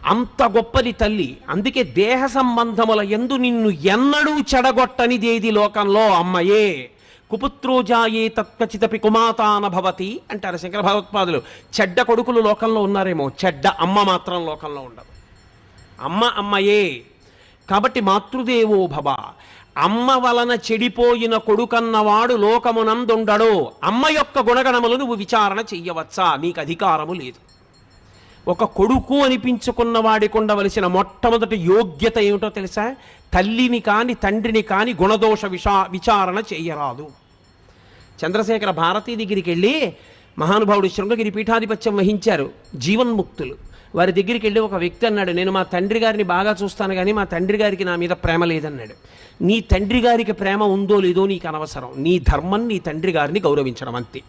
అంత గొప్పది తల్లి. అందుకే దేహ సంబంధముల యందు నిన్ను ఎన్నడూ చెడగొట్టనిదేది లోకంలో అమ్మయే. కుపుత్రోజాయే తత్కచితపి కుమాతాన భవతి అంటారు శంకర భగవత్పాదులు. చెడ్డ కొడుకులు లోకంలో ఉన్నారేమో, చెడ్డ అమ్మ మాత్రం లోకంలో ఉండదు. అమ్మ అమ్మయే. కాబట్టి మాతృదేవో భవ. అమ్మ వలన చెడిపోయిన కొడుకన్నవాడు లోకమునందుండడు. అమ్మ యొక్క గుణగణములు నువ్వు విచారణ చెయ్యవచ్చా? నీకు అధికారము లేదు. ఒక కొడుకు అనిపించుకున్న వాడికి ఉండవలసిన మొట్టమొదటి యోగ్యత ఏమిటో తెలుసా? తల్లిని కాని తండ్రిని కాని గుణదోష విచారణ చెయ్యరాదు. చంద్రశేఖర భారతీ దగ్గరికి వెళ్ళి, మహానుభావుడు శృంగగిరి పీఠాధిపత్యం వహించారు జీవన్ముక్తులు. వారి దగ్గరికి వెళ్ళి ఒక వ్యక్తి అన్నాడు, నేను మా తండ్రి గారిని బాగా చూస్తాను కానీ మా తండ్రి గారికి నా మీద ప్రేమ లేదన్నాడు. నీ తండ్రి గారికి ప్రేమ ఉందో లేదో నీకు అనవసరం. నీ ధర్మం నీ తండ్రి గారిని గౌరవించడం అంతే.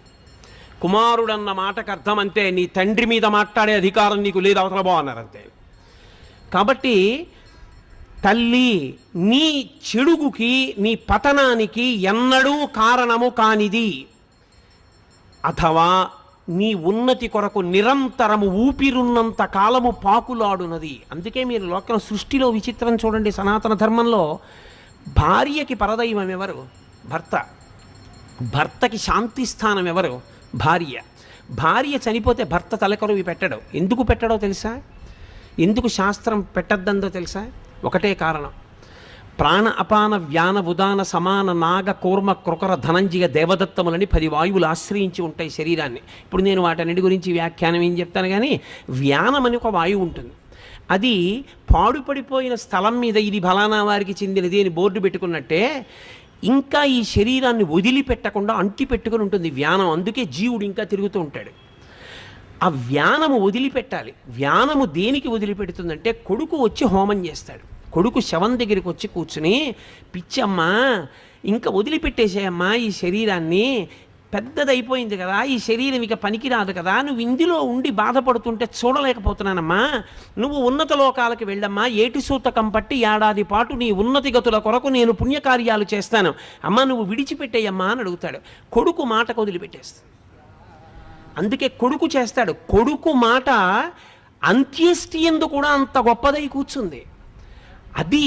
కుమారుడన్న మాటకు అర్థం అంతే. నీ తండ్రి మీద మాట్లాడే అధికారం నీకు లేదు, అవతల బో అన్నారు అంతే. కాబట్టి తల్లి నీ చెడుగుకి నీ పతనానికి ఎన్నడూ కారణము కానిది, అథవా నీ ఉన్నతి కొరకు నిరంతరము ఊపిరున్నంత కాలము పాకులాడునది. అందుకే మీరు లోకం సృష్టిలో విచిత్రం చూడండి. సనాతన ధర్మంలో భార్యకి పరదైవం ఎవరు? భర్త. భర్తకి శాంతి స్థానం ఎవరు? భార్య. భార్య చనిపోతే భర్త తలకొరువి పెట్టడు. ఎందుకు పెట్టడో తెలుసా? ఎందుకు శాస్త్రం పెట్టద్దందో తెలుసా? ఒకటే కారణం. ప్రాణ అపాన వ్యాన ఉదాన సమాన నాగ కూర్మ కృకర ధనంజయ దేవదత్తములని 10 వాయువులు ఆశ్రయించి ఉంటాయి శరీరాన్ని. ఇప్పుడు నేను వాటన్నిటి గురించి వ్యాఖ్యానం ఏం చెప్తాను కానీ, వ్యానం అని ఒక వాయువు ఉంటుంది. అది పాడుపడిపోయిన స్థలం మీద ఇది ఫలానా వారికి చెందినది అని బోర్డు పెట్టుకున్నట్టే ఇంకా ఈ శరీరాన్ని వదిలిపెట్టకుండా అంటి పెట్టుకుని ఉంటుంది వ్యానం. అందుకే జీవుడు ఇంకా తిరుగుతూ ఉంటాడు. ఆ వ్యానము వదిలిపెట్టాలి. వ్యానము దేనికి వదిలిపెడుతుందంటే, కొడుకు వచ్చి హోమం చేస్తాడు. కొడుకు శవం దగ్గరికి వచ్చి కూర్చుని, పిచ్చమ్మా ఇంకా వదిలిపెట్టేసేయమ్మా ఈ శరీరాన్ని, పెద్దదైపోయింది కదా, ఈ శరీరం ఇక పనికిరాదు కదా, నువ్వు ఇందులో ఉండి బాధపడుతుంటే చూడలేకపోతున్నానమ్మా, నువ్వు ఉన్నత లోకాలకు వెళ్ళమ్మా, ఏటి సూతకం పట్టి ఏడాది పాటు నీ ఉన్నతి గతుల కొరకు నేను పుణ్యకార్యాలు చేస్తాను, అమ్మా నువ్వు విడిచిపెట్టేయమ్మా అని అడుగుతాడు. కొడుకు మాటకు వదిలిపెట్టేస్తాడు. అందుకే కొడుకు చేస్తాడు. కొడుకు మాట అంత్యేష్టి యందు కూడా అంత గొప్పదై కూర్చుంది. అది